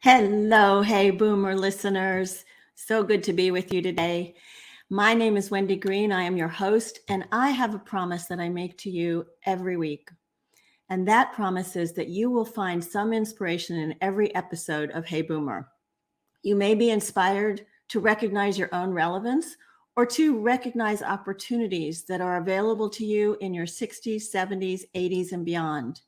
Hello, hey boomer listeners. So good to be with you today. My name is Wendy Green. I am your host, and I have a promise that I make to you every week. And that promise is that you will find some inspiration in every episode of Hey Boomer. You may be inspired to recognize your own relevance or to recognize opportunities that are available to you in your 60s, 70s, 80s, and beyond.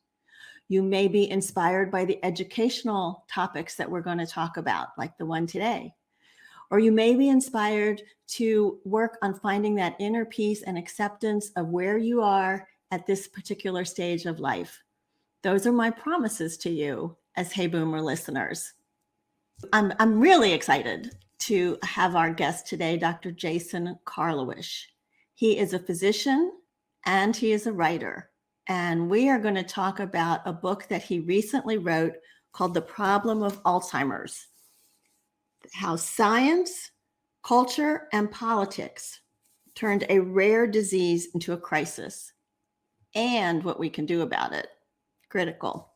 You may be inspired by the educational topics that we're going to talk about, like the one today. Or you may be inspired to work on finding that inner peace and acceptance of where you are at this particular stage of life. Those are my promises to you as Hey Boomer listeners. I'm really excited to have our guest today, Dr. Jason Karlawish. He is a physician and he is a writer. And we are going to talk about a book that he recently wrote called The Problem of Alzheimer's: How Science, Culture, and Politics Turned a Rare Disease into a Crisis, and what we can do about it. Critical.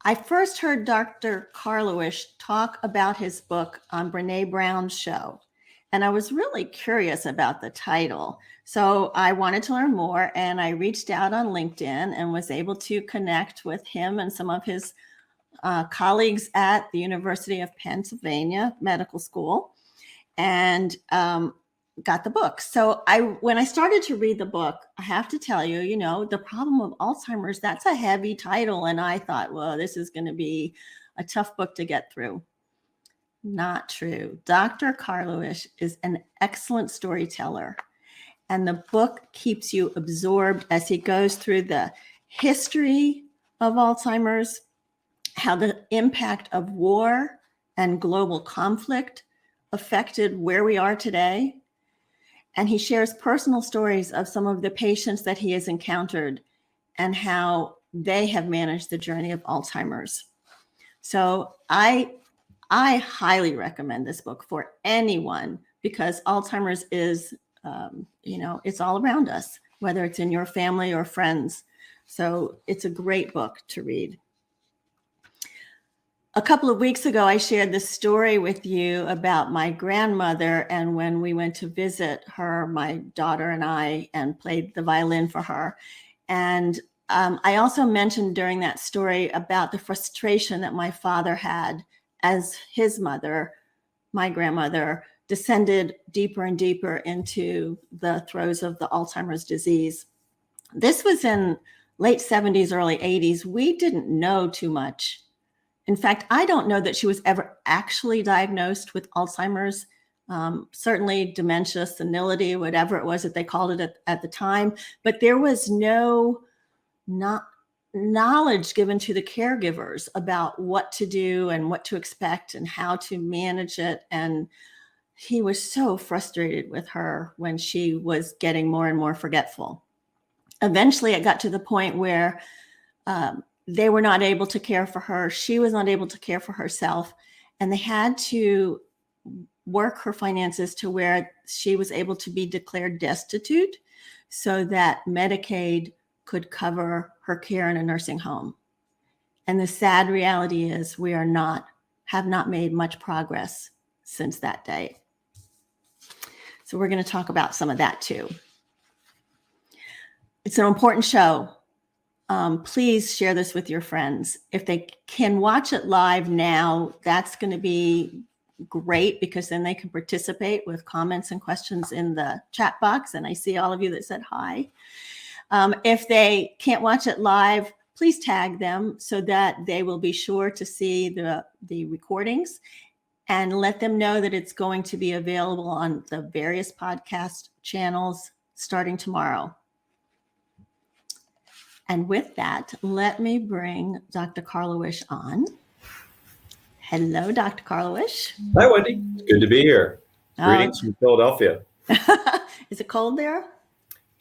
I first heard Dr. Karlawish talk about his book on Brene Brown's show, and I was really curious about the title. So I wanted to learn more, and I reached out on LinkedIn and was able to connect with him and some of his colleagues at the University of Pennsylvania Medical School, and got the book. So when I started to read the book, I have to tell you, The Problem of Alzheimer's, that's a heavy title. And I thought, well, this is going to be a tough book to get through. Not true. Dr. Karlawish is an excellent storyteller. And the book keeps you absorbed as he goes through the history of Alzheimer's, how the impact of war and global conflict affected where we are today. And he shares personal stories of some of the patients that he has encountered and how they have managed the journey of Alzheimer's. So I highly recommend this book for anyone, because Alzheimer's is, it's all around us, whether it's in your family or friends. So it's a great book to read. A couple of weeks ago, I shared this story with you about my grandmother, and when we went to visit her, my daughter and I, and played the violin for her. And I also mentioned during that story about the frustration that my father had as his mother, my grandmother, descended deeper and deeper into the throes of the Alzheimer's disease. This was in late 70s, early 80s. We didn't know too much. In fact, I don't know that she was ever actually diagnosed with Alzheimer's, certainly dementia, senility, whatever it was that they called it at the time. But there was no knowledge given to the caregivers about what to do and what to expect and how to manage it. And he was so frustrated with her when she was getting more and more forgetful. Eventually, it got to the point where they were not able to care for her. She was not able to care for herself. And they had to work her finances to where she was able to be declared destitute so that Medicaid could cover her care in a nursing home. And the sad reality is we have not made much progress since that day. So we're going to talk about some of that too. It's an important show. Please share this with your friends. If they can watch it live now, that's going to be great, because then they can participate with comments and questions in the chat box. And I see all of you that said hi. If they can't watch it live, please tag them so that they will be sure to see the recordings, and let them know that it's going to be available on the various podcast channels starting tomorrow. And with that, let me bring Dr. Karlawish on. Hello, Dr. Karlawish. Hi, Wendy. It's good to be here. Greetings from Philadelphia. Is it cold there?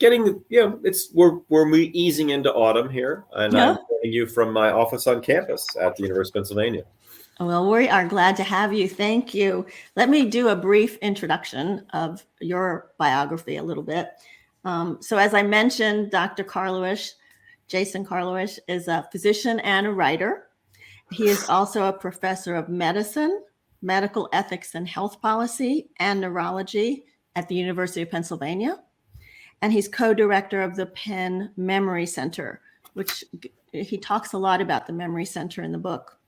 We're easing into autumn here, and I'm joining you from my office on campus at the University of Pennsylvania. Well, we are glad to have you. Thank you. Let me do a brief introduction of your biography a little bit. So as I mentioned, Dr. Karlawish, Jason Karlawish, is a physician and a writer. He is also a professor of medicine, medical ethics and health policy, and neurology at the University of Pennsylvania. And he's co-director of the Penn Memory Center, which he talks a lot about the Memory Center in the book.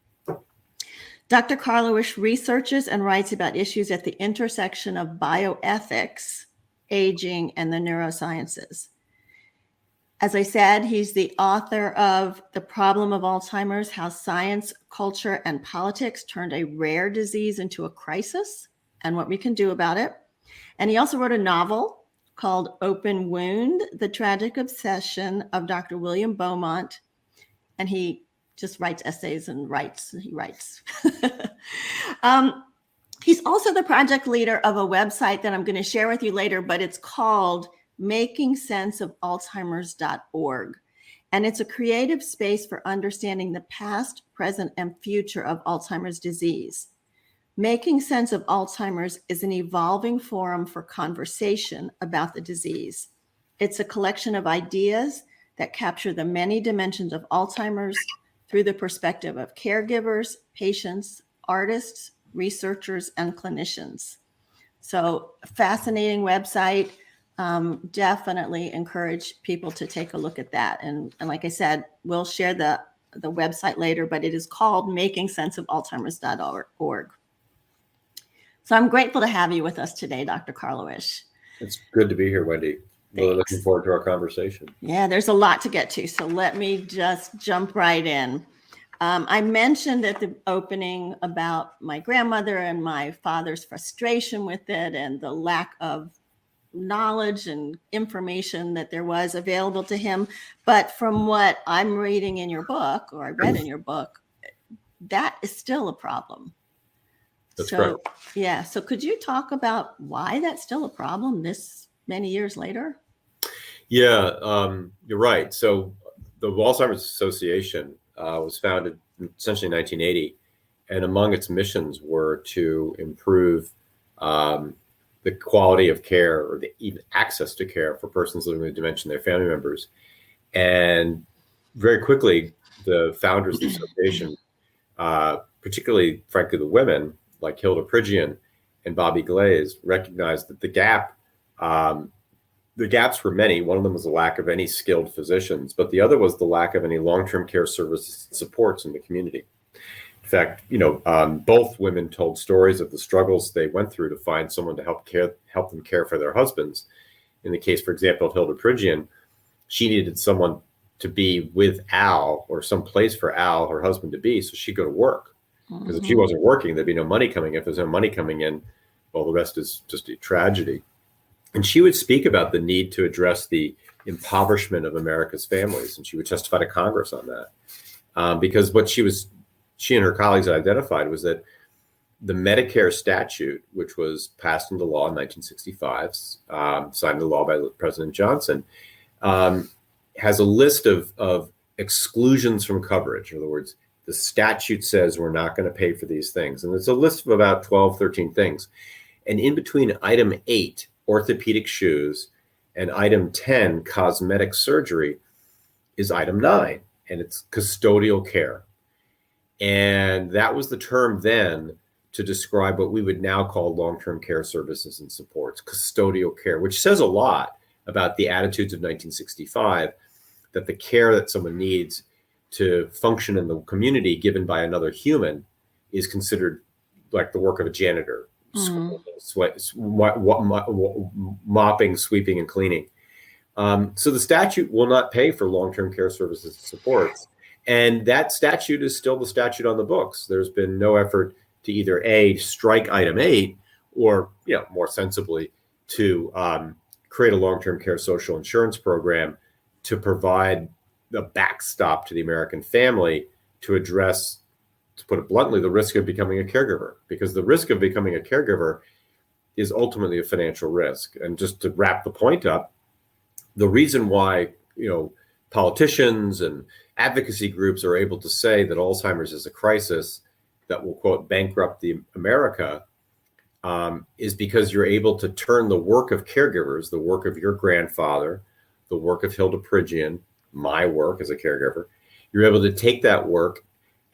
Dr. Karlawish researches and writes about issues at the intersection of bioethics, aging, and the neurosciences. As I said, he's the author of The Problem of Alzheimer's: How Science, Culture, and Politics Turned a Rare Disease into a Crisis, and What We Can Do About It. And he also wrote a novel called Open Wound: The Tragic Obsession of Dr. William Beaumont. And he just writes essays and writes. He writes. He's also the project leader of a website that I'm going to share with you later, but it's called makingsenseofalzheimers.org. And it's a creative space for understanding the past, present, and future of Alzheimer's disease. Making Sense of Alzheimer's is an evolving forum for conversation about the disease. It's a collection of ideas that capture the many dimensions of Alzheimer's through the perspective of caregivers, patients, artists, researchers, and clinicians. So, fascinating website. Definitely encourage people to take a look at that. And like I said, we'll share the website later, but it is called makingsenseofalzheimers.org. So I'm grateful to have you with us today, Dr. Karlawish. It's good to be here, Wendy. Really looking forward to our conversation. Yeah, there's a lot to get to. So let me just jump right in. I mentioned at the opening about my grandmother and my father's frustration with it and the lack of knowledge and information that there was available to him. But from what I'm reading in your book, or I read in your book, that is still a problem. That's correct. Yeah. So could you talk about why that's still a problem this many years later? Yeah, you're right. So the Alzheimer's Association was founded essentially in 1980, and among its missions were to improve the quality of care, or even access to care for persons living with dementia and their family members. And very quickly, the founders of the association, particularly, frankly, the women like Hilda Pridgian and Bobby Glaze, recognized that the gaps were many. One of them was the lack of any skilled physicians, but the other was the lack of any long-term care services and supports in the community. In fact, both women told stories of the struggles they went through to find someone to help them care for their husbands. In the case, for example, of Hilda Pridgian, she needed someone to be with Al, or some place for Al, her husband, to be, so she'd go to work. Because if she wasn't working, there'd be no money coming in. If there's no money coming in, well, the rest is just a tragedy. And she would speak about the need to address the impoverishment of America's families, and she would testify to Congress on that. Because what she and her colleagues identified was that the Medicare statute, which was passed into law in 1965, signed into law by President Johnson, has a list of exclusions from coverage. In other words, the statute says we're not going to pay for these things. And it's a list of about 12, 13 things. And in between item 8, orthopedic shoes, and item 10, cosmetic surgery, is item 9, and it's custodial care. And that was the term then to describe what we would now call long-term care services and supports, custodial care, which says a lot about the attitudes of 1965, that the care that someone needs to function in the community given by another human is considered like the work of a janitor, mopping, sweeping, and cleaning. So the statute will not pay for long-term care services and supports. And that statute is still the statute on the books. There's been no effort to either A, strike item 8, or more sensibly, to create a long-term care social insurance program to provide the backstop to the American family to address, to put it bluntly, the risk of becoming a caregiver, because the risk of becoming a caregiver is ultimately a financial risk. And just to wrap the point up, the reason why, politicians and advocacy groups are able to say that Alzheimer's is a crisis that will, quote, bankrupt the America, is because you're able to turn the work of caregivers, the work of your grandfather, the work of Hilda Pridgian, my work as a caregiver, you're able to take that work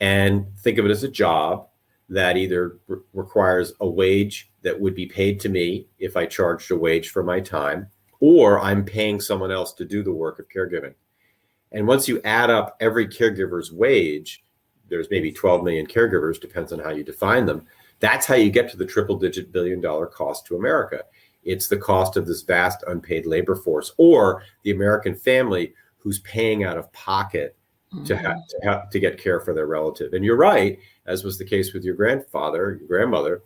and think of it as a job that either requires a wage that would be paid to me if I charged a wage for my time, or I'm paying someone else to do the work of caregiving. And once you add up every caregiver's wage, there's maybe 12 million caregivers, depends on how you define them. That's how you get to the triple-digit billion-dollar cost to America. It's the cost of this vast unpaid labor force, or the American family who's paying out of pocket to get care for their relative. And you're right, as was the case with your grandfather, your grandmother,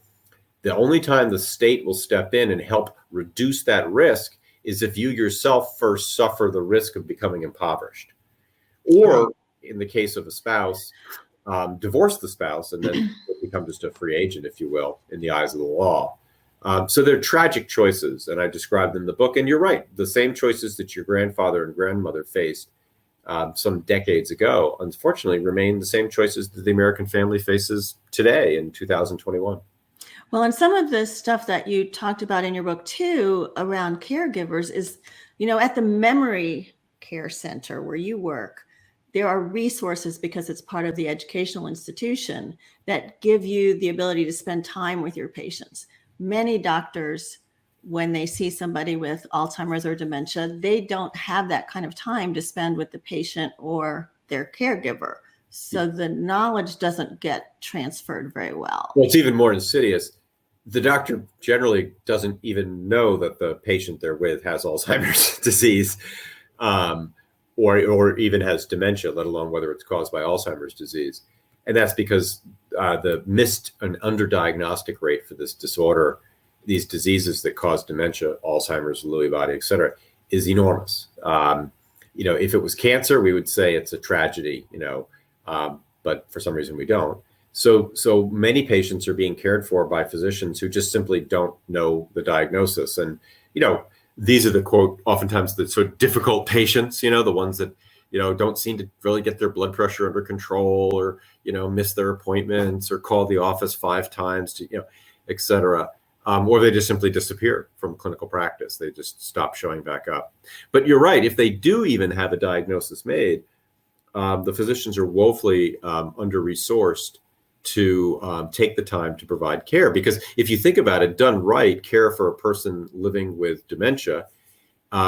the only time the state will step in and help reduce that risk is if you yourself first suffer the risk of becoming impoverished. Or in the case of a spouse, divorce the spouse and then become just a free agent, if you will, in the eyes of the law. So they're tragic choices, and I described them in the book. And you're right, the same choices that your grandfather and grandmother faced some decades ago, unfortunately, remain the same choices that the American family faces today in 2021. Well, and some of the stuff that you talked about in your book too around caregivers is, at the Memory Care Center where you work, there are resources, because it's part of the educational institution, that give you the ability to spend time with your patients. Many doctors, when they see somebody with Alzheimer's or dementia, they don't have that kind of time to spend with the patient or their caregiver. So the knowledge doesn't get transferred very well. Well, it's even more insidious. The doctor generally doesn't even know that the patient they're with has Alzheimer's disease, or even has dementia, let alone whether it's caused by Alzheimer's disease. And that's because the missed and underdiagnostic rate for this disorder, these diseases that cause dementia, Alzheimer's, Lewy body, et cetera, is enormous. If it was cancer, we would say it's a tragedy, but for some reason we don't. So many patients are being cared for by physicians who just simply don't know the diagnosis. And, these are the, quote, oftentimes the sort of difficult patients, the ones that, don't seem to really get their blood pressure under control, or, miss their appointments, or call the office 5 times to, et cetera. Or they just simply disappear from clinical practice. They just stop showing back up. But you're right, if they do even have a diagnosis made, the physicians are woefully under-resourced to take the time to provide care. Because if you think about it, done right, care for a person living with dementia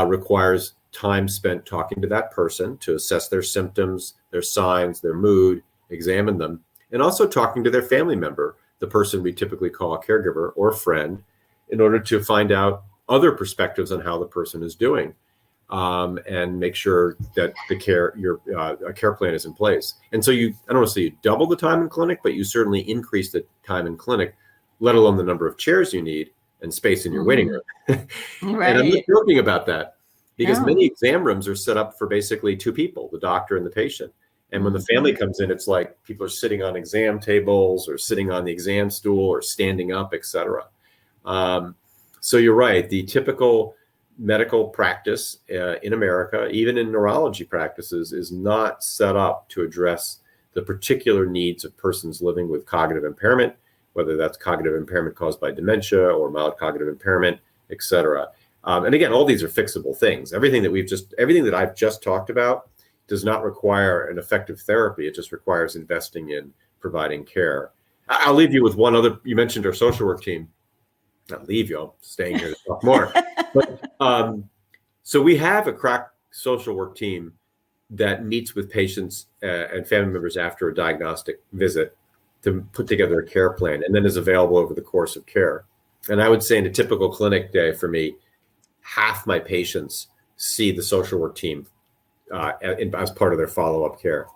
requires time spent talking to that person to assess their symptoms, their signs, their mood, examine them, and also talking to their family member, the person we typically call a caregiver or a friend, in order to find out other perspectives on how the person is doing. And make sure that a care plan is in place. And so I don't want to say you double the time in clinic, but you certainly increase the time in clinic, let alone the number of chairs you need and space in your waiting room. Right. And I'm not joking about that, because many exam rooms are set up for basically 2 people, the doctor and the patient. And when the family comes in, it's like people are sitting on exam tables or sitting on the exam stool or standing up, et cetera. So you're right. The typical medical practice in America, even in neurology practices, is not set up to address the particular needs of persons living with cognitive impairment, whether that's cognitive impairment caused by dementia or mild cognitive impairment, et cetera. And again, all these are fixable things. Everything that I've just talked about does not require an effective therapy. It just requires investing in providing care. I'll leave you with one other. You mentioned our social work team. Not leave you, I'm staying here to talk more. But so we have a crack social work team that meets with patients and family members after a diagnostic visit to put together a care plan, and then is available over the course of care. And I would say in a typical clinic day for me, half my patients see the social work team as part of their follow-up care.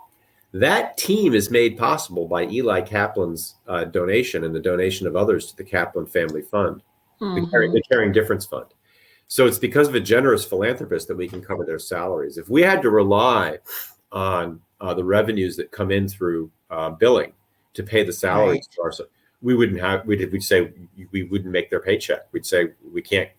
That team is made possible by Eli Kaplan's donation and the donation of others to the Kaplan Family Fund, the Caring Difference Fund. So it's because of a generous philanthropist that we can cover their salaries. If we had to rely on the revenues that come in through billing to pay the salaries to our, we wouldn't have, we'd say we wouldn't make their paycheck. We'd say we can't.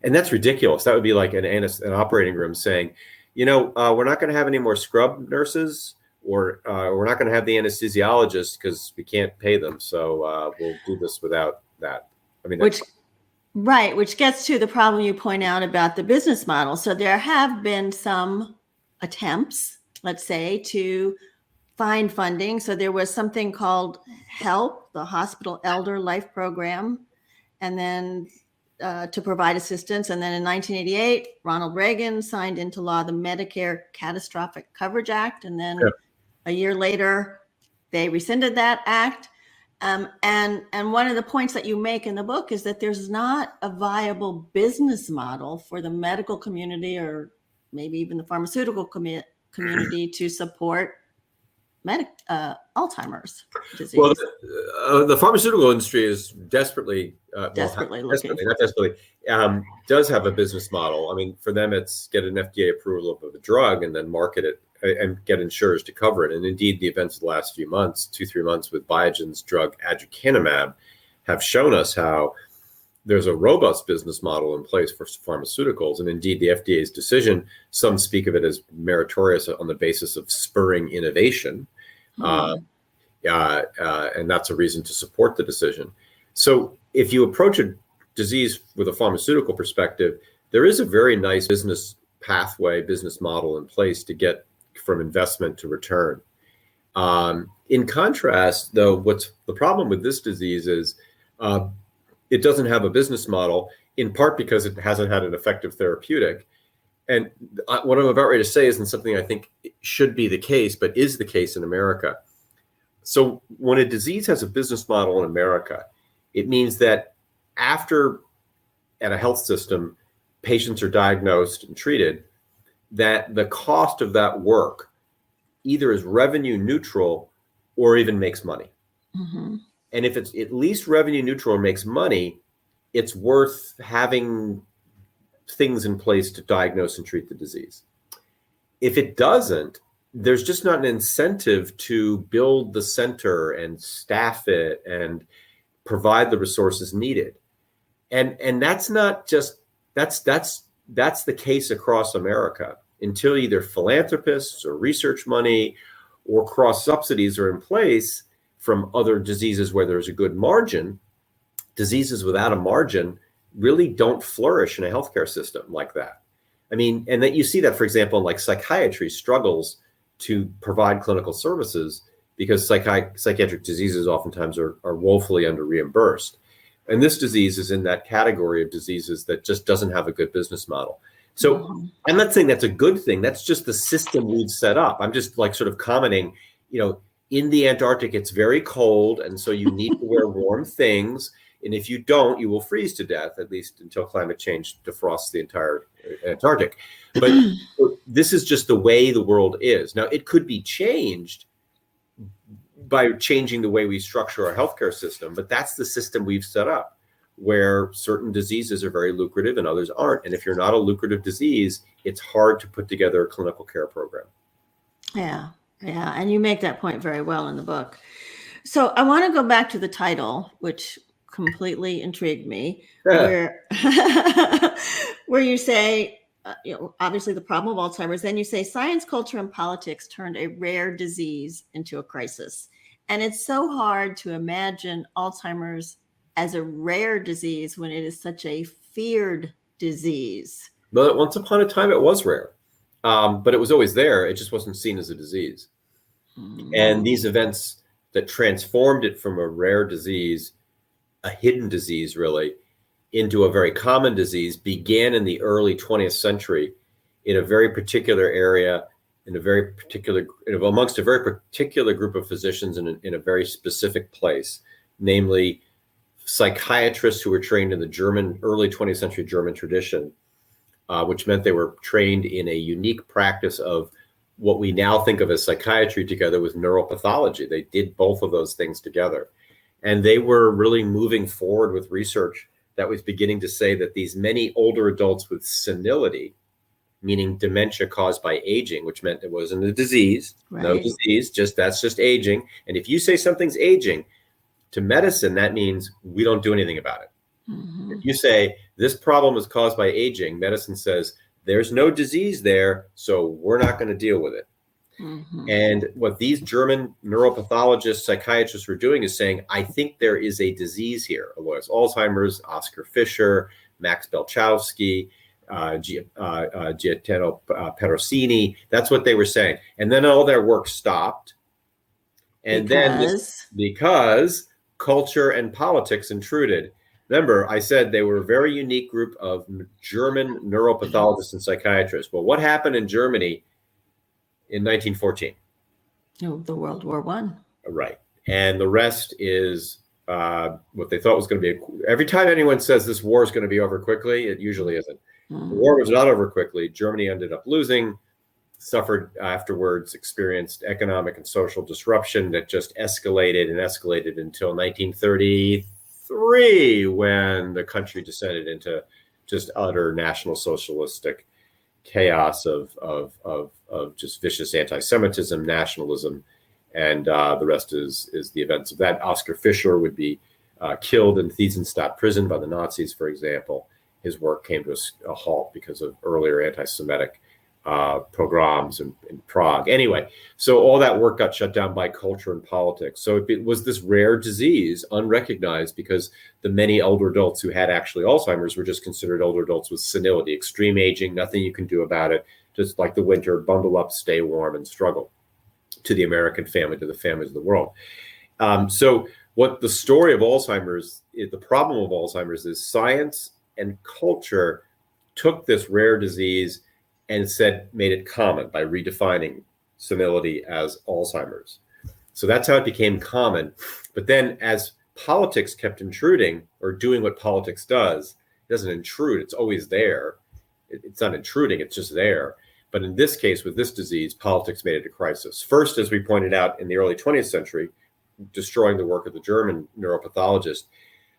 And that's ridiculous. That would be like an operating room saying, we're not going to have any more scrub nurses, or we're not going to have the anesthesiologists because we can't pay them. So we'll do this without that. I mean, which gets to the problem you point out about the business model. So there have been some attempts, let's say, to find funding. So there was something called HELP, the Hospital Elder Life Program, and then to provide assistance. And then in 1988, Ronald Reagan signed into law the Medicare Catastrophic Coverage Act. And then a year later, they rescinded that act. And one of the points that you make in the book is that there's not a viable business model for the medical community, or maybe even the pharmaceutical community, to support Alzheimer's disease. Well, the pharmaceutical industry is desperately does have a business model. I mean, for them, it's get an FDA approval of a drug and then market it and get insurers to cover it. And indeed, the events of the last few months, 2-3 months with Biogen's drug aducanumab, have shown us how there's a robust business model in place for pharmaceuticals. And indeed, the FDA's decision, some speak of it as meritorious on the basis of spurring innovation. And that's a reason to support the decision. So if you approach a disease with a pharmaceutical perspective, there is a very nice business pathway, business model in place to get from investment to return. In contrast, though, what's the problem with this disease is it doesn't have a business model, in part because it hasn't had an effective therapeutic. And what I'm about ready to say isn't something I think should be the case, but is the case in America. So when a disease has a business model in America, it means that after, at a health system, patients are diagnosed and treated, that the cost of that work either is revenue neutral or even makes money. Mm-hmm. And if it's at least revenue neutral or makes money, it's worth having things in place to diagnose and treat the disease. If it doesn't, there's just not an incentive to build the center and staff it and provide the resources needed. And that's not just, that's the case across America. Until either philanthropists or research money or cross subsidies are in place from other diseases where there's a good margin, diseases without a margin really don't flourish in a healthcare system like that. I mean, and that you see that, for example, like psychiatry struggles to provide clinical services because psychiatric diseases oftentimes are woefully under reimbursed. And this disease is in that category of diseases that just doesn't have a good business model. So I'm not saying that's a good thing. That's just the system we've set up. I'm just like sort of commenting, in the Antarctic, it's very cold. And so you need to wear warm things. And if you don't, you will freeze to death, at least until climate change defrosts the entire Antarctic. But this is just the way the world is. Now, it could be changed by changing the way we structure our healthcare system. But that's the system we've set up, where certain diseases are very lucrative and others aren't. And if you're not a lucrative disease, it's hard to put together a clinical care program. Yeah. And you make that point very well in the book. So I want to go back to the title, which completely intrigued me, where you say, obviously the problem of Alzheimer's, then you say science, culture, and politics turned a rare disease into a crisis. And it's so hard to imagine Alzheimer's as a rare disease when it is such a feared disease. But once upon a time, it was rare, but it was always there. It just wasn't seen as a disease. Mm-hmm. And these events that transformed it from a rare disease, a hidden disease really, into a very common disease began in the early 20th century in a very particular area, amongst a very particular group of physicians in a very specific place, namely psychiatrists who were trained in the early 20th century German tradition, which meant they were trained in a unique practice of what we now think of as psychiatry together with neuropathology. They did both of those things together. And they were really moving forward with research that was beginning to say that these many older adults with senility, meaning dementia caused by aging, which meant it wasn't a disease, no Right. disease, that's just aging. And if you say something's aging, to medicine, that means we don't do anything about it. Mhm. If you say this problem is caused by aging, medicine says there's no disease there, so we're not going to deal with it. Mhm. And what these German neuropathologists, psychiatrists were doing is saying, I think there is a disease here. Alois Alzheimer's, Oscar Fischer, Max Belchowski, Gaetano Perosini. That's what they were saying. And then all their work stopped. And then because culture and politics intruded. Remember, I said they were a very unique group of German neuropathologists and psychiatrists. Well, what happened in Germany in 1914? Oh, the World War I. Right. And the rest is what they thought was going to be. Every time anyone says this war is going to be over quickly, it usually isn't. Mm. The war was not over quickly. Germany ended up losing, suffered afterwards, experienced economic and social disruption that just escalated and escalated until 1933, when the country descended into just utter national socialistic chaos of just vicious anti-Semitism, nationalism, and the rest is the events of that. Oscar Fischer would be killed in Theresienstadt prison by the Nazis, for example. His work came to a halt because of earlier anti-Semitic pogroms in Prague. Anyway, so all that work got shut down by culture and politics. So it was this rare disease, unrecognized, because the many older adults who had actually Alzheimer's were just considered older adults with senility, extreme aging, nothing you can do about it, just like the winter, bundle up, stay warm, and struggle, to the American family, to the families of the world. So what the story of Alzheimer's, the problem of Alzheimer's, is science and culture took this rare disease and made it common by redefining senility as Alzheimer's. So that's how it became common. But then as politics kept intruding, or doing what politics does, it doesn't intrude, it's always there. It's not intruding, it's just there. But in this case, with this disease, politics made it a crisis. First, as we pointed out, in the early 20th century, destroying the work of the German neuropathologist.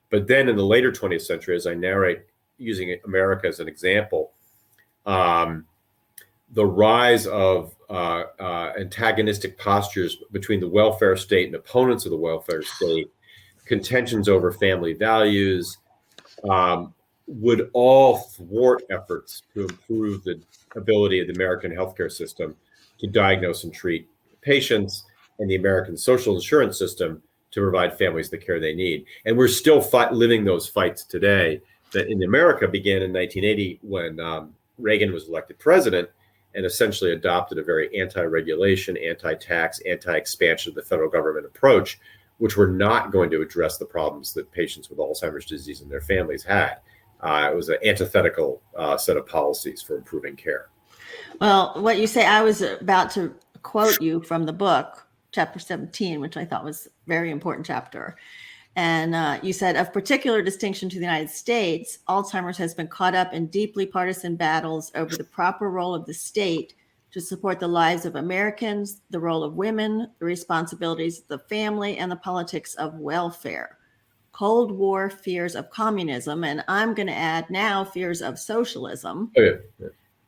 But then in the later 20th century, as I narrate, using America as an example, the rise of antagonistic postures between the welfare state and opponents of the welfare state, contentions over family values, would all thwart efforts to improve the ability of the American healthcare system to diagnose and treat patients, and the American social insurance system to provide families the care they need. And we're still living those fights today, that in America began in 1980 when Reagan was elected president and essentially adopted a very anti-regulation, anti-tax, anti-expansion of the federal government approach, which were not going to address the problems that patients with Alzheimer's disease and their families had. It was an antithetical set of policies for improving care. Well, what you say, I was about to quote you from the book, chapter 17, which I thought was a very important chapter. And you said, of particular distinction to the United States, Alzheimer's has been caught up in deeply partisan battles over the proper role of the state to support the lives of Americans, the role of women, the responsibilities of the family, and the politics of welfare. Cold War fears of communism, and I'm going to add now fears of socialism,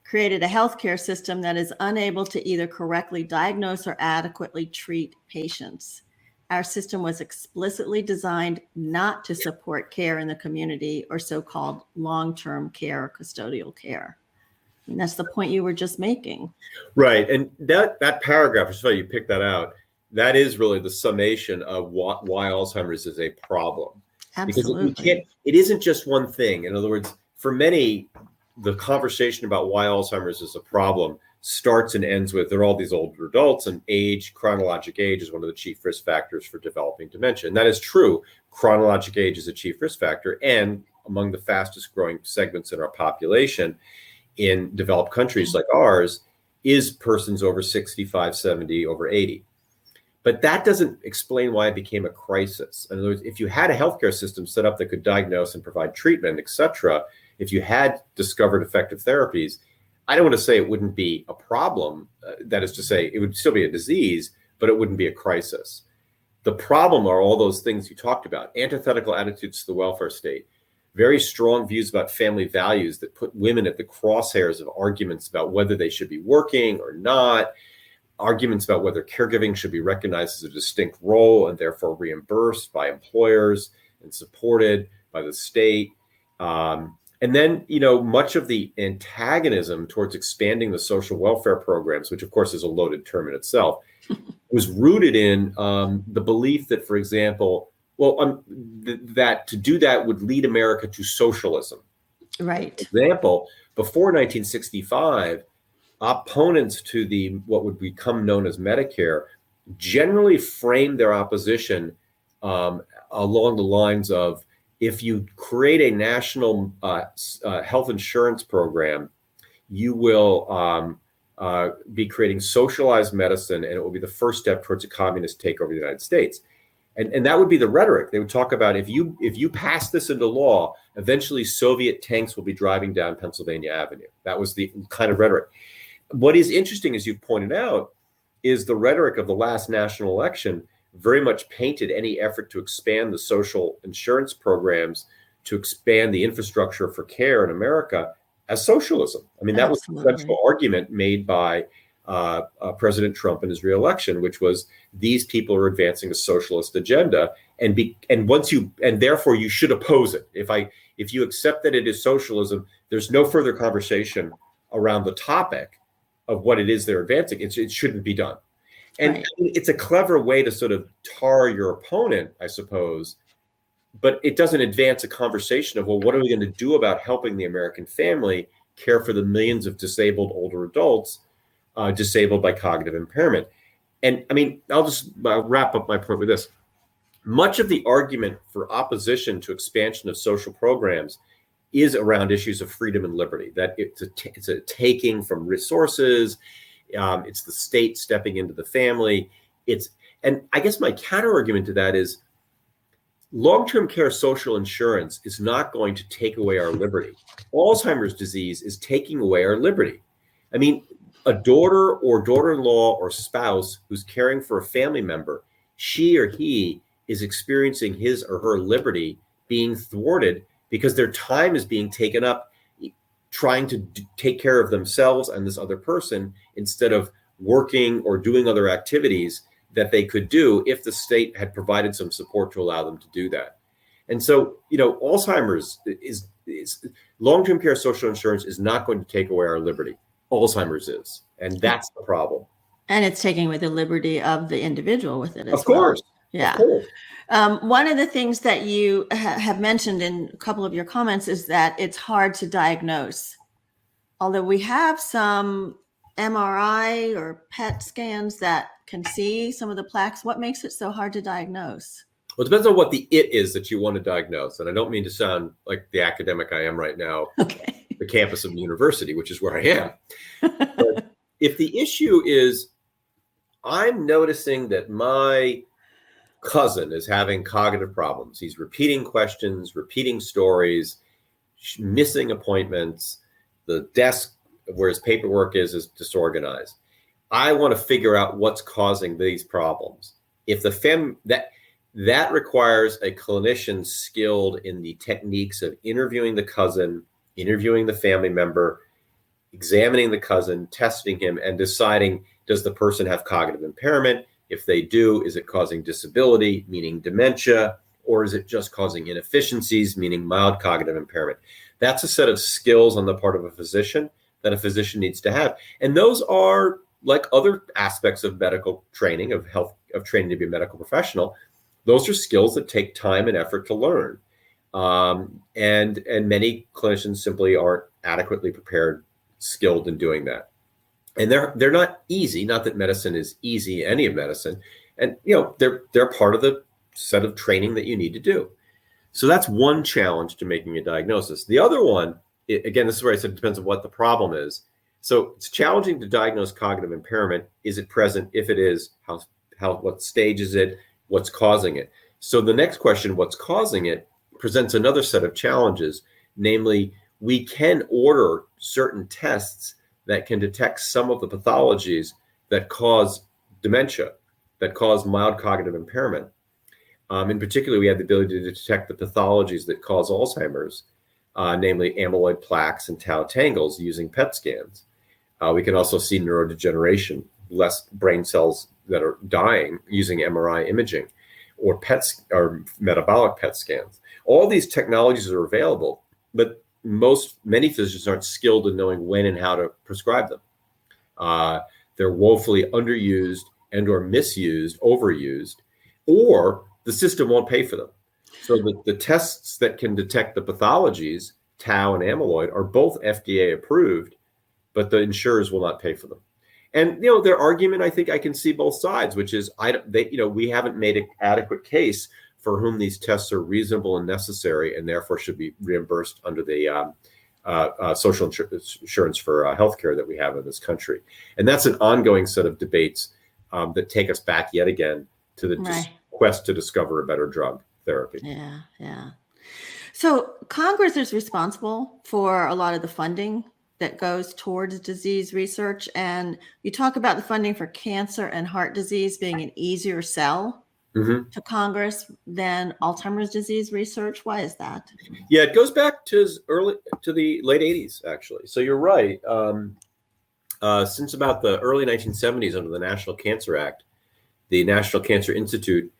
created a healthcare system that is unable to either correctly diagnose or adequately treat patients. Our system was explicitly designed not to support care in the community or so-called long-term care or custodial care. And that's the point you were just making. Right. And that paragraph, just so you picked that out, that is really the summation of why Alzheimer's is a problem. Absolutely. Because it isn't just one thing. In other words, for many, the conversation about why Alzheimer's is a problem starts and ends with there are all these older adults, and age, chronologic age, is one of the chief risk factors for developing dementia. And that is true. Chronologic age is a chief risk factor, and among the fastest growing segments in our population in developed countries like ours is persons over 65, 70, over 80. But that doesn't explain why it became a crisis. In other words, if you had a healthcare system set up that could diagnose and provide treatment, et cetera, if you had discovered effective therapies, I don't want to say it wouldn't be a problem. That is to say, it would still be a disease, but it wouldn't be a crisis. The problem are all those things you talked about: antithetical attitudes to the welfare state, very strong views about family values that put women at the crosshairs of arguments about whether they should be working or not, arguments about whether caregiving should be recognized as a distinct role and therefore reimbursed by employers and supported by the state. And then, much of the antagonism towards expanding the social welfare programs, which of course is a loaded term in itself, was rooted in the belief that, for example, that to do that would lead America to socialism. Right. For example, before 1965, opponents to what would become known as Medicare generally framed their opposition along the lines of, if you create a national health insurance program, you will be creating socialized medicine, and it will be the first step towards a communist takeover of the United States. And that would be the rhetoric. They would talk about, if you pass this into law, eventually Soviet tanks will be driving down Pennsylvania Avenue. That was the kind of rhetoric. What is interesting, as you've pointed out, is the rhetoric of the last national election very much painted any effort to expand the social insurance programs, to expand the infrastructure for care in America, as socialism. I mean, that Absolutely. was the central argument made by President Trump in his reelection, which was, these people are advancing a socialist agenda, and therefore you should oppose it. If you accept that it is socialism, there's no further conversation around the topic of what it is they're advancing. It shouldn't be done. And Right. it's a clever way to sort of tar your opponent, I suppose, but it doesn't advance a conversation of, well, what are we going to do about helping the American family care for the millions of disabled older adults disabled by cognitive impairment? And I mean, I'll just wrap up my point with this. Much of the argument for opposition to expansion of social programs is around issues of freedom and liberty, that it's a taking from resources. It's the state stepping into the family. And I guess my counter argument to that is, long-term care social insurance is not going to take away our liberty. Alzheimer's disease is taking away our liberty. I mean, a daughter or daughter-in-law or spouse who's caring for a family member, she or he is experiencing his or her liberty being thwarted because their time is being taken up trying to take care of themselves and this other person, instead of working or doing other activities that they could do if the state had provided some support to allow them to do that. And so, Alzheimer's is long-term care social insurance is not going to take away our liberty. Alzheimer's is, and that's the problem. And it's taking away the liberty of the individual with it as Of course. well. Yeah. Of course. One of the things that you have mentioned in a couple of your comments is that it's hard to diagnose. Although we have some MRI or PET scans that can see some of the plaques, what makes it so hard to diagnose? Well, it depends on what the it is that you want to diagnose. And I don't mean to sound like the academic I am right now, Okay. the campus of the university, which is where I am. But if the issue is, I'm noticing that my cousin is having cognitive problems. He's repeating questions, repeating stories, missing appointments. The desk where his paperwork is disorganized. I want to figure out what's causing these problems. If that requires a clinician skilled in the techniques of interviewing the cousin, interviewing the family member, examining the cousin, testing him, and deciding, does the person have cognitive impairment? If they do, is it causing disability, meaning dementia, or is it just causing inefficiencies, meaning mild cognitive impairment? That's a set of skills on the part of a physician that a physician needs to have. And those are, like other aspects of medical training, of training to be a medical professional, those are skills that take time and effort to learn. And many clinicians simply aren't adequately prepared, skilled in doing that. And they're not easy. Not that medicine is easy, any of medicine. And they're part of the set of training that you need to do. So that's one challenge to making a diagnosis. The other one, again, this is where I said it depends on what the problem is. So it's challenging to diagnose cognitive impairment. Is it present? If it is, what stage is it? What's causing it? So the next question, what's causing it, presents another set of challenges. Namely, we can order certain tests that can detect some of the pathologies that cause dementia, that cause mild cognitive impairment. In particular, we have the ability to detect the pathologies that cause Alzheimer's, namely amyloid plaques and tau tangles using PET scans. We can also see neurodegeneration, less brain cells that are dying using MRI imaging or or metabolic PET scans. All these technologies are available, but many physicians aren't skilled in knowing when and how to prescribe them. They're woefully underused and or misused, overused, or the system won't pay for them. So the tests that can detect the pathologies, tau and amyloid, are both FDA approved, but the insurers will not pay for them. And their argument, I think I can see both sides, which is we haven't made an adequate case for whom these tests are reasonable and necessary, and therefore should be reimbursed under the social insurance for healthcare that we have in this country. And that's an ongoing set of debates that take us back yet again to the quest to discover a better drug therapy. Yeah. So Congress is responsible for a lot of the funding that goes towards disease research. And you talk about the funding for cancer and heart disease being an easier sell to Congress than Alzheimer's disease research. Why is that? Yeah, it goes back to the late 80s, actually. So you're right. Since about the early 1970s, under the National Cancer Act, the National Cancer Institute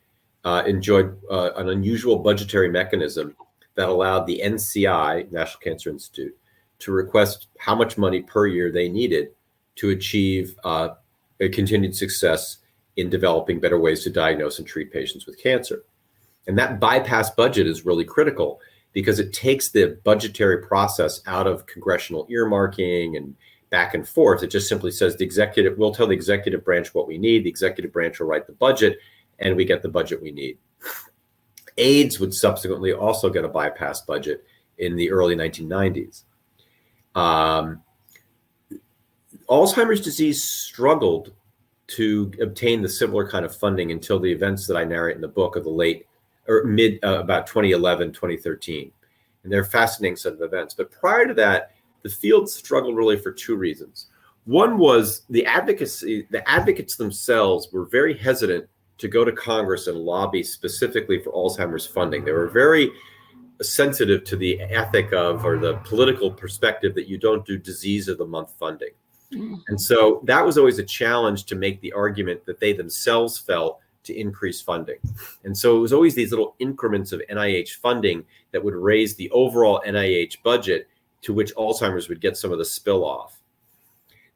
enjoyed an unusual budgetary mechanism that allowed the NCI, National Cancer Institute, to request how much money per year they needed to achieve a continued success in developing better ways to diagnose and treat patients with cancer. And that bypass budget is really critical because it takes the budgetary process out of congressional earmarking and back and forth. It just simply says we'll tell the executive branch what we need, the executive branch will write the budget, and we get the budget we need. AIDS would subsequently also get a bypass budget in the early 1990s. Alzheimer's disease struggled to obtain the similar kind of funding until the events that I narrate in the book of the about 2011, 2013. And they're a fascinating set of events. But prior to that, the field struggled really for two reasons. One was the advocates themselves were very hesitant to go to Congress and lobby specifically for Alzheimer's funding. They were very sensitive to the ethic of, or the political perspective that you don't do disease of the month funding. And so that was always a challenge to make the argument that they themselves felt to increase funding. And so it was always these little increments of NIH funding that would raise the overall NIH budget, to which Alzheimer's would get some of the spill off.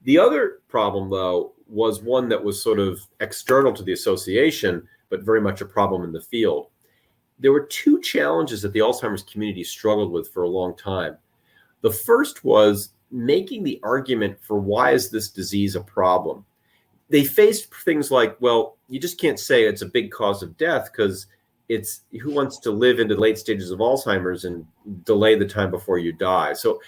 The other problem, though, was one that was sort of external to the association, but very much a problem in the field. There were two challenges that the Alzheimer's community struggled with for a long time. The first was making the argument for why is this disease a problem. They faced things like, well, you just can't say it's a big cause of death because it's who wants to live into the late stages of Alzheimer's and delay the time before you die. So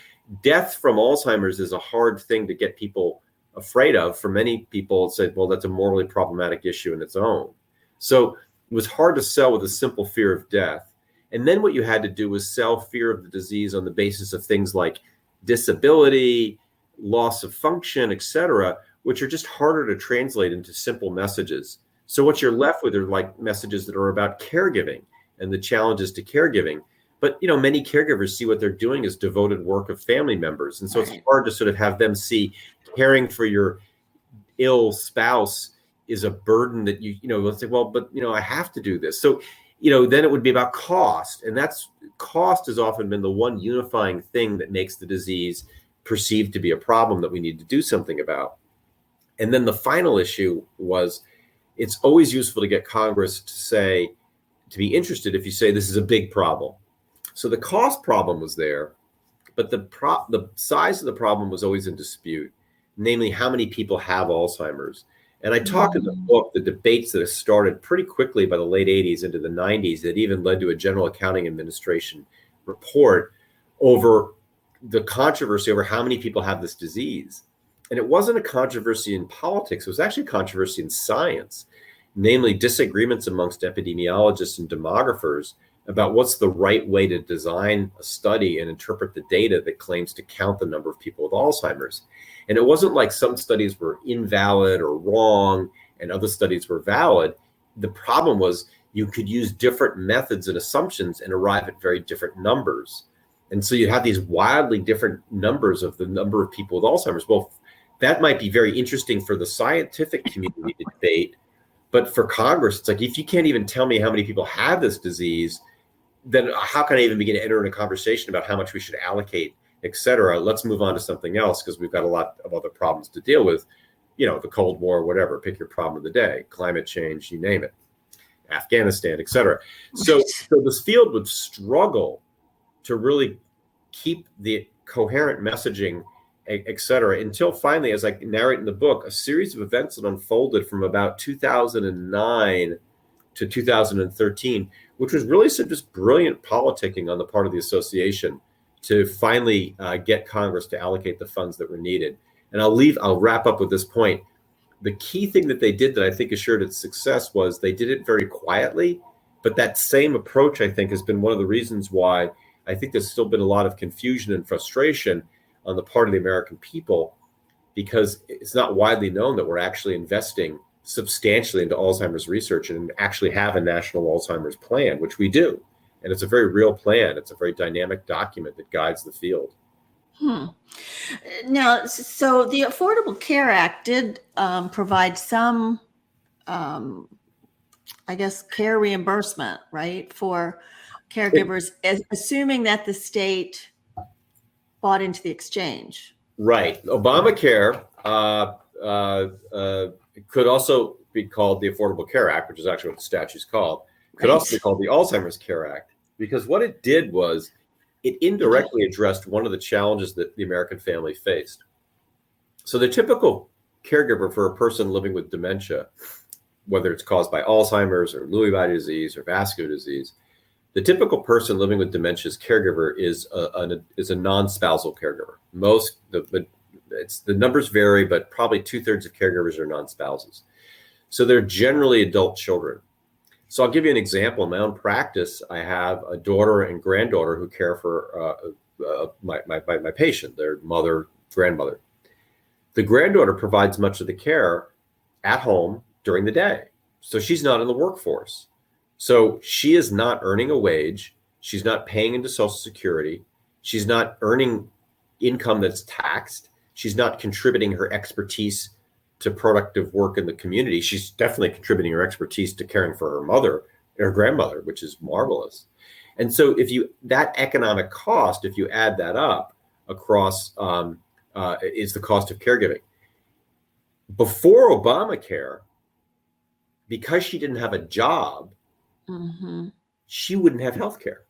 death from Alzheimer's is a hard thing to get people afraid of. For many people, it's said, well, that's a morally problematic issue in its own. So it was hard to sell with a simple fear of death. And then what you had to do was sell fear of the disease on the basis of things like disability, loss of function, etc., which are just harder to translate into simple messages. So what you're left with are like messages that are about caregiving and the challenges to caregiving. But many caregivers see what they're doing as devoted work of family members. And so it's hard to sort of have them see caring for your ill spouse is a burden that let's say, well, but I have to do this. So then it would be about cost. And cost has often been the one unifying thing that makes the disease perceived to be a problem that we need to do something about. And then the final issue was, it's always useful to get Congress to be interested if you say this is a big problem. So the cost problem was there, but the size of the problem was always in dispute, namely how many people have Alzheimer's. And I talk in the book the debates that have started pretty quickly by the late 80s into the 90s that even led to a General Accounting Administration report over the controversy over how many people have this disease. And it wasn't a controversy in politics, it was actually a controversy in science, namely disagreements amongst epidemiologists and demographers about what's the right way to design a study and interpret the data that claims to count the number of people with Alzheimer's. And it wasn't like some studies were invalid or wrong and other studies were valid. The problem was you could use different methods and assumptions and arrive at very different numbers. And so you have these wildly different numbers of the number of people with Alzheimer's. Well, that might be very interesting for the scientific community to debate, but for Congress, it's like, if you can't even tell me how many people have this disease, then how can I even begin to enter in a conversation about how much we should allocate, et cetera? Let's move on to something else, because we've got a lot of other problems to deal with, the Cold War, whatever, pick your problem of the day, climate change, you name it, Afghanistan, et cetera. So this field would struggle to really keep the coherent messaging, et cetera, until finally, as I narrate in the book, a series of events that unfolded from about 2009 to 2013, which was really some just brilliant politicking on the part of the association to finally get Congress to allocate the funds that were needed. And I'll wrap up with this point. The key thing that they did that I think assured its success was they did it very quietly, but that same approach, I think, has been one of the reasons why I think there's still been a lot of confusion and frustration on the part of the American people, because it's not widely known that we're actually investing substantially into Alzheimer's research and actually have a national Alzheimer's plan, which we do. And it's a very real plan. It's a very dynamic document that guides the field. Now, so the Affordable Care Act did provide some, I guess, care reimbursement, right, for caregivers, assuming that the state bought into the exchange. Right. Obamacare could also be called the Affordable Care Act, which is actually what the statute's called. Could also be called the Alzheimer's Care Act, because what it did was it indirectly addressed one of the challenges that the American family faced. So the typical caregiver for a person living with dementia, whether it's caused by Alzheimer's or Lewy body disease or vascular disease, the typical person living with dementia's caregiver is a non-spousal caregiver. The numbers vary, but probably 2/3 of caregivers are non-spouses. So they're generally adult children. So I'll give you an example. In my own practice, I have a daughter and granddaughter who care for my patient, their mother, grandmother. The granddaughter provides much of the care at home during the day. So she's not in the workforce. So she is not earning a wage. She's not paying into Social Security. She's not earning income that's taxed. She's not contributing her expertise to productive work in the community. She's definitely contributing her expertise to caring for her grandmother, which is marvelous. And so that economic cost, if you add that up across, is the cost of caregiving. Before Obamacare, because she didn't have a job, she wouldn't have health care,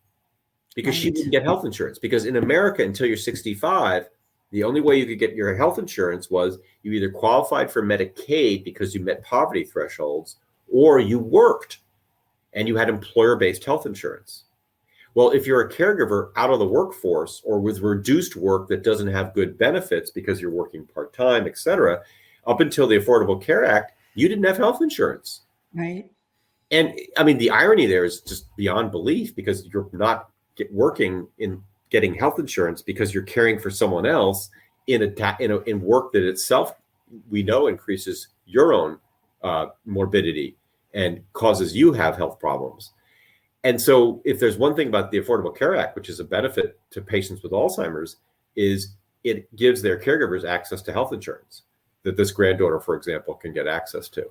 because she wouldn't get health insurance. Because in America, until you're 65, the only way you could get your health insurance was you either qualified for Medicaid because you met poverty thresholds, or you worked and you had employer-based health insurance. Well, if you're a caregiver out of the workforce or with reduced work that doesn't have good benefits because you're working part-time, et cetera, up until the Affordable Care Act, you didn't have health insurance. Right. And I mean, the irony there is just beyond belief, because you're not working in getting health insurance because you're caring for someone else in work that itself, we know, increases your own morbidity and causes you have health problems. And so if there's one thing about the Affordable Care Act, which is a benefit to patients with Alzheimer's, is it gives their caregivers access to health insurance that this granddaughter, for example, can get access to.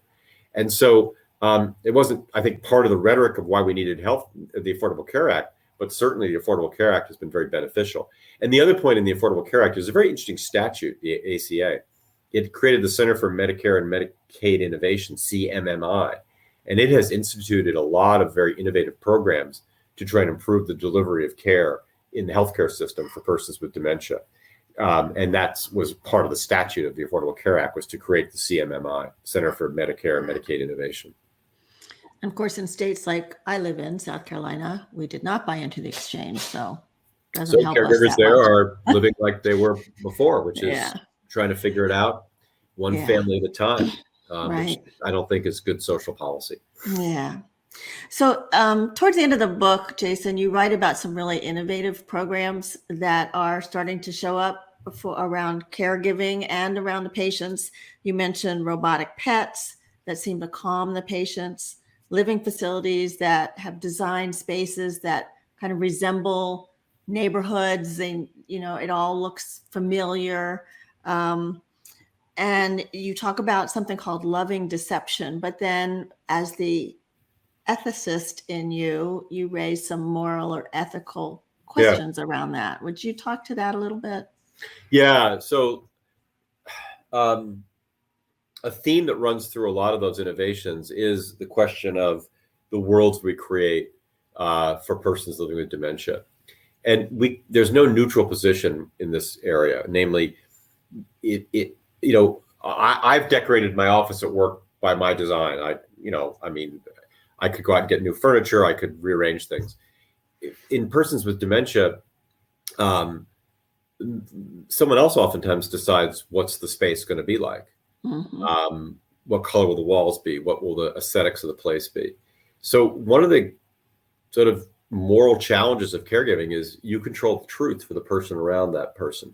And so it wasn't, I think, part of the rhetoric of why we needed the Affordable Care Act, but certainly the Affordable Care Act has been very beneficial. And the other point in the Affordable Care Act is a very interesting statute, the ACA. It created the Center for Medicare and Medicaid Innovation, CMMI, and it has instituted a lot of very innovative programs to try and improve the delivery of care in the healthcare system for persons with dementia. And that was part of the statute of the Affordable Care Act, was to create the CMMI, Center for Medicare and Medicaid Innovation. And of course, in states like I live in, South Carolina, we did not buy into the exchange, so it doesn't help us caregivers that there much. are living like they were before, which is Yeah. trying to figure it out one Yeah. family at a time, Right. which I don't think is good social policy. Yeah. So towards the end of the book, Jason, you write about some really innovative programs that are starting to show up around caregiving and around the patients. You mentioned robotic pets that seem to calm the patients, living facilities that have designed spaces that kind of resemble neighborhoods, and it all looks familiar. And you talk about something called loving deception, but then as the ethicist in you, you raise some moral or ethical questions around that. Would you talk to that a little bit? Yeah. So a theme that runs through a lot of those innovations is the question of the worlds we create for persons living with dementia. And there's no neutral position in this area. Namely, I've decorated my office at work by my design. I could go out and get new furniture. I could rearrange things. In persons with dementia, someone else oftentimes decides what's the space going to be like. Mm-hmm. What color will the walls be? What will the aesthetics of the place be? So one of the sort of moral challenges of caregiving is you control the truth for the person around that person,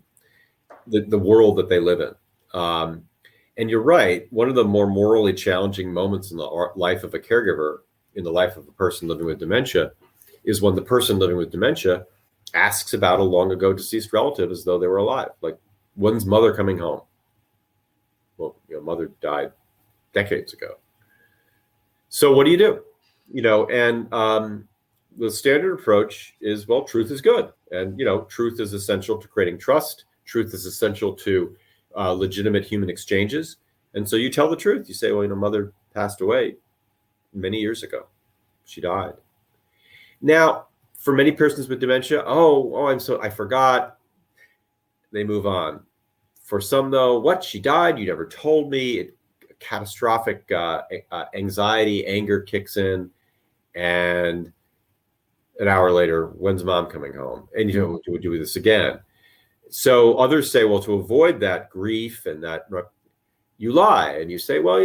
the world that they live in. And you're right. One of the more morally challenging moments in the life of a caregiver, in the life of a person living with dementia, is when the person living with dementia asks about a long ago deceased relative as though they were alive. Like, when's mother coming home? Well, mother died decades ago. So what do you do? The standard approach is, well, truth is good. And, truth is essential to creating trust. Truth is essential to legitimate human exchanges. And so you tell the truth. You say, well, mother passed away many years ago. She died. Now, for many persons with dementia, I forgot. They move on. For some, though, what? She died? You never told me. Catastrophic anxiety, anger kicks in. And an hour later, when's mom coming home? And do we do this again? So others say, well, to avoid that grief and that, you lie and you say, well,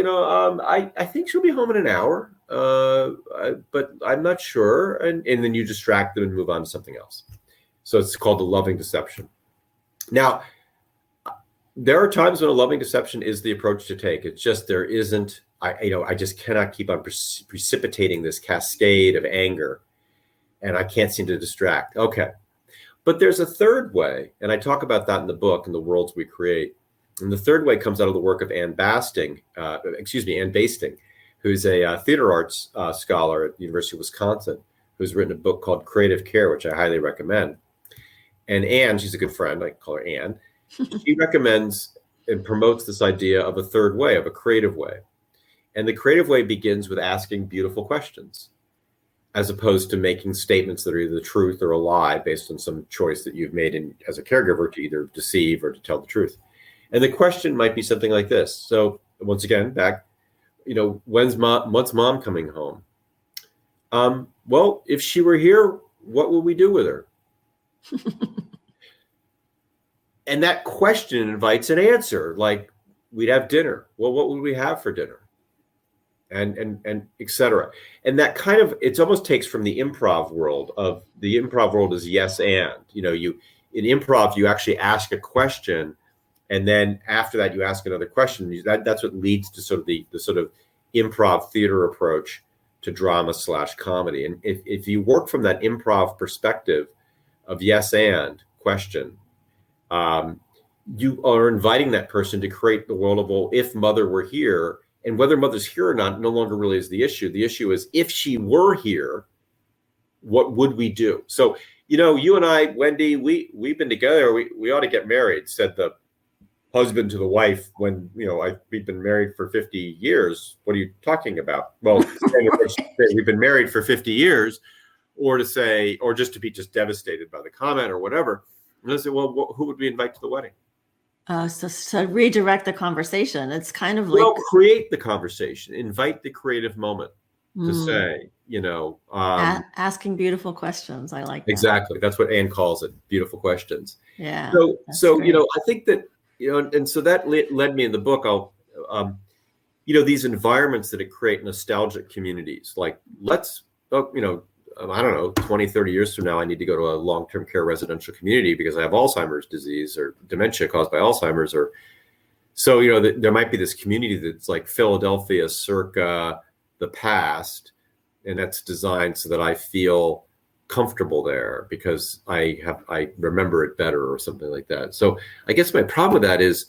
I think she'll be home in an hour, but I'm not sure. And then you distract them and move on to something else. So it's called the loving deception. Now, there are times when a loving deception is the approach to take. It's just there isn't, I just cannot keep on precipitating this cascade of anger, and I can't seem to distract. Okay. But there's a third way, and I talk about that in the book, in The Worlds We Create. And the third way comes out of the work of Ann Basting, who's a theater arts scholar at the University of Wisconsin, who's written a book called Creative Care, which I highly recommend. And Ann, she's a good friend, I call her Ann, she recommends and promotes this idea of a third way, of a creative way. And the creative way begins with asking beautiful questions, as opposed to making statements that are either the truth or a lie based on some choice that you've made as a caregiver to either deceive or to tell the truth. And the question might be something like this. So once again, back, when's mom coming home? Well, if she were here, what would we do with her? And that question invites an answer, like, we'd have dinner. Well, what would we have for dinner? And et cetera. And that kind of, it almost takes from the improv world of, the improv world is yes and. In improv, you actually ask a question, and then after that, you ask another question. That's what leads to sort of the sort of improv theater approach to drama / comedy. And if you work from that improv perspective of yes and question, you are inviting that person to create the world of, well, if mother were here, and whether mother's here or not no longer really is the issue. The issue is, if she were here, what would we do? So, you and I, Wendy, we've been together. We ought to get married, said the husband to the wife when, we've been married for 50 years. What are you talking about? Well, we've been married for 50 years, or just to be devastated by the comment or whatever. And I said, well, who would we invite to the wedding? So redirect the conversation. It's kind of like, create the conversation, invite the creative moment to say, asking beautiful questions. I like that. Exactly. That's what Anne calls it. Beautiful questions. Yeah. So great. I think that, and so that led me in the book. These environments that create nostalgic communities, like I don't know, 20, 30 years from now, I need to go to a long-term care residential community because I have Alzheimer's disease or dementia caused by Alzheimer's. There might be this community that's like Philadelphia circa the past, and that's designed so that I feel comfortable there because I remember it better or something like that. So I guess my problem with that is,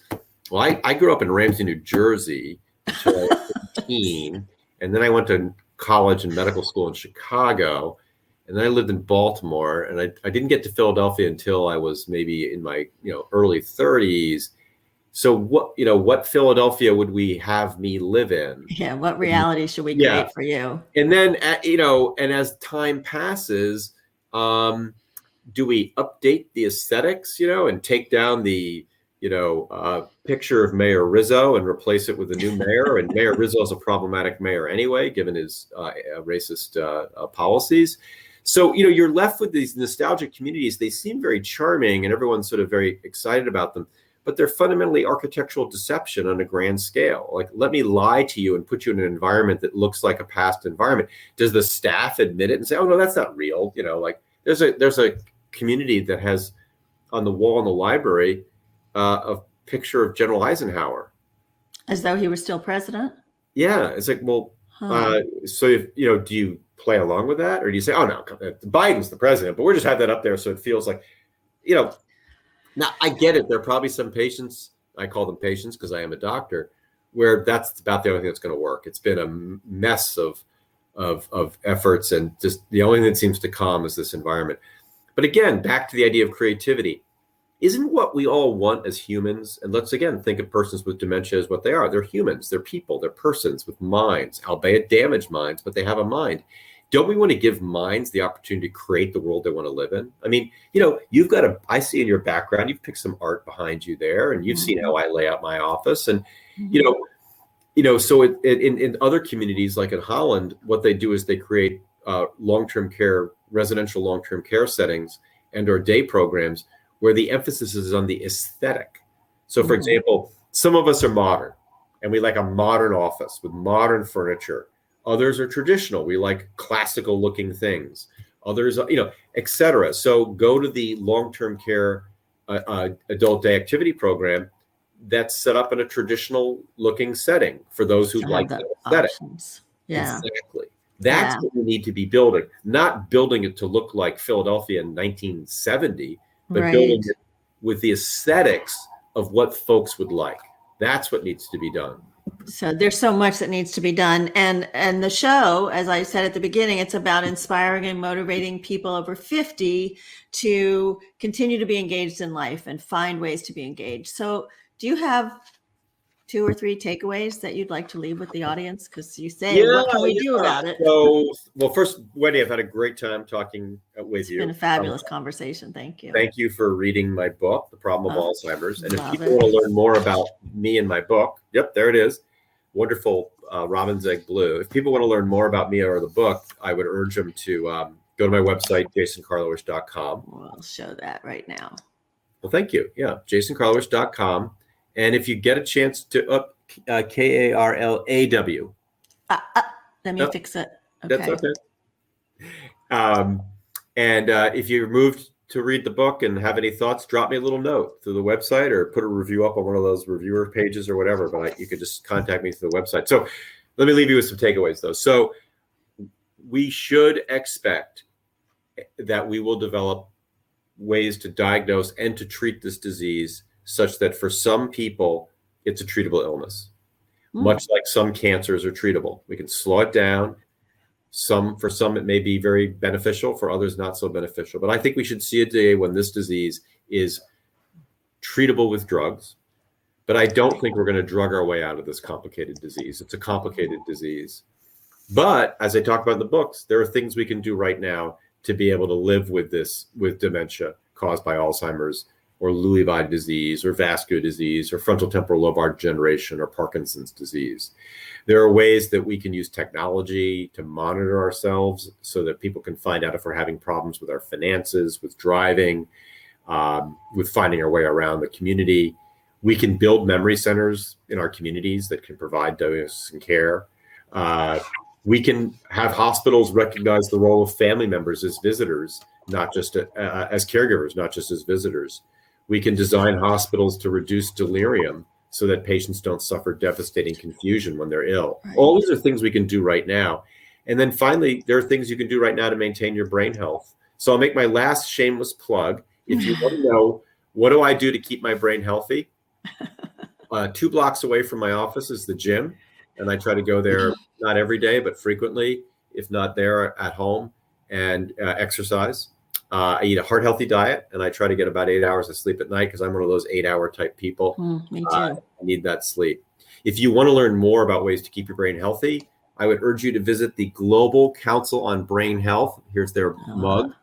well, I grew up in Ramsey, New Jersey until I was 18, and then I went to college and medical school in Chicago, and then I lived in Baltimore, and I didn't get to Philadelphia until I was maybe in my early 30s. So what Philadelphia would we have me live in? Yeah, what reality should we create for you? And then and as time passes, do we update the aesthetics, and take down the picture of Mayor Rizzo and replace it with a new mayor? And Mayor Rizzo is a problematic mayor anyway, given his racist policies. So, you're left with these nostalgic communities. They seem very charming and everyone's sort of very excited about them, but they're fundamentally architectural deception on a grand scale. Like, let me lie to you and put you in an environment that looks like a past environment. Does the staff admit it and say, oh, no, that's not real? Like there's a community that has on the wall in the library a picture of General Eisenhower. As though he was still president? Yeah. It's like, well, so if, do you play along with that? Or do you say, oh, no, Biden's the president, but we'll just have that up there so it feels like, now I get it. There are probably some patients, I call them patients because I am a doctor, where that's about the only thing that's going to work. It's been a mess of efforts, and just the only thing that seems to calm is this environment. But again, back to the idea of creativity. Isn't what we all want as humans, and let's again think of persons with dementia as what they are. They're humans, they're people, they're persons with minds, albeit damaged minds, but they have a mind. Don't we want to give minds the opportunity to create the world they want to live in? I mean, you've got I see in your background, you've picked some art behind you there, and you've seen how I lay out my office. And, so in other communities, like in Holland, what they do is they create long-term care, residential long-term care settings and or day programs where the emphasis is on the aesthetic. So for example, some of us are modern and we like a modern office with modern furniture. Others are traditional. We like classical looking things. Others, et cetera. So go to the long-term care adult day activity program that's set up in a traditional looking setting for those who like the aesthetic. Options. Yeah. Exactly. That's what we need to be building, not building it to look like Philadelphia in 1970, but building it with the aesthetics of what folks would like. That's what needs to be done. So there's so much that needs to be done. And the show, as I said at the beginning, it's about inspiring and motivating people over 50 to continue to be engaged in life and find ways to be engaged. So do you have 2 or 3 takeaways that you'd like to leave with the audience? Because you say, what can we do about it? So, well, first, Wendy, I've had a great time talking with you. It's been a fabulous conversation. Thank you. Thank you for reading my book, The Problem of Alzheimer's. And if people want to learn more about me and my book, yep, there it is. Wonderful robin's egg blue. If people want to learn more about me or the book, I would urge them to go to my website, jasonkarlawish.com. We'll show that right now. Well, thank you. Yeah, jasonkarlawish.com. And if you get a chance to Karlaw. Let me fix it. Okay. That's okay. And if you're moved to read the book and have any thoughts, drop me a little note through the website or put a review up on one of those reviewer pages or whatever. But you could just contact me through the website. So let me leave you with some takeaways, though. So we should expect that we will develop ways to diagnose and to treat this disease such that for some people, it's a treatable illness. Much like some cancers are treatable. We can slow it down. For some, it may be very beneficial. For others, not so beneficial. But I think we should see a day when this disease is treatable with drugs. But I don't think we're going to drug our way out of this complicated disease. It's a complicated disease. But as I talk about in the books, there are things we can do right now to be able to live with dementia caused by Alzheimer's or Lewy body disease or vascular disease or frontal temporal lobar degeneration or Parkinson's disease. There are ways that we can use technology to monitor ourselves so that people can find out if we're having problems with our finances, with driving, with finding our way around the community. We can build memory centers in our communities that can provide diagnosis and care. We can have hospitals recognize the role of family members as visitors, not just as caregivers, not just as visitors. We can design hospitals to reduce delirium so that patients don't suffer devastating confusion when they're ill. Right. All these are things we can do right now. And then finally, there are things you can do right now to maintain your brain health. So I'll make my last shameless plug. If you want to know, what do I do to keep my brain healthy? 2 blocks away from my office is the gym. And I try to go there not every day, but frequently, if not there, at home, and exercise. I eat a heart healthy diet, and I try to get about 8 hours of sleep at night because I'm one of those 8-hour type people. Me too. I need that sleep. If you want to learn more about ways to keep your brain healthy, I would urge you to visit the Global Council on Brain Health. Here's their mug.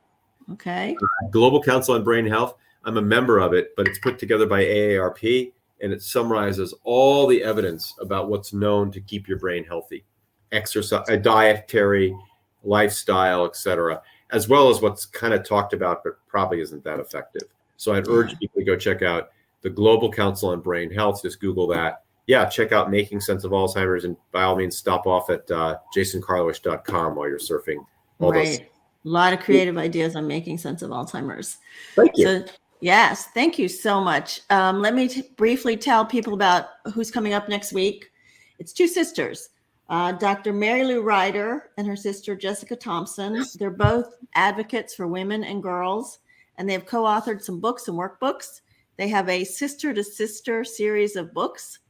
Okay. Global Council on Brain Health. I'm a member of it, but it's put together by AARP, and it summarizes all the evidence about what's known to keep your brain healthy: exercise, dietary, lifestyle, etc., as well as what's kind of talked about, but probably isn't that effective. So I'd urge people to go check out the Global Council on Brain Health. Just Google that. Yeah, check out Making Sense of Alzheimer's, and by all means, stop off at jasonkarlawish.com while you're surfing. Right. A lot of creative ideas on Making Sense of Alzheimer's. Thank you. So, yes, thank you so much. Let me briefly tell people about who's coming up next week. It's 2 sisters, Dr. Mary Lou Ryder and her sister Jessica Thompson. They're both advocates for women and girls, and they have co-authored some books and workbooks. They have a sister to sister series of books.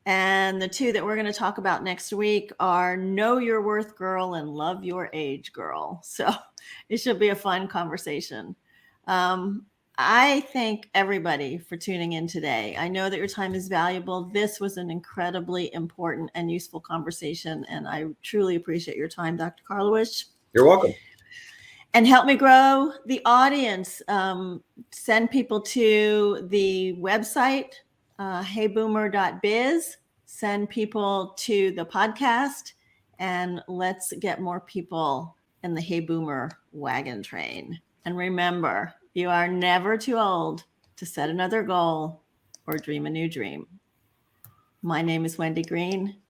And the 2 that we're going to talk about next week are Know Your Worth Girl and Love Your Age Girl. So it should be a fun conversation. I thank everybody for tuning in today. I know that your time is valuable. This was an incredibly important and useful conversation, and I truly appreciate your time, Dr. Karlawish. You're welcome. And help me grow the audience. Send people to the website, heyboomer.biz. Send people to the podcast, and let's get more people in the Hey Boomer wagon train. And remember, you are never too old to set another goal or dream a new dream. My name is Wendy Green.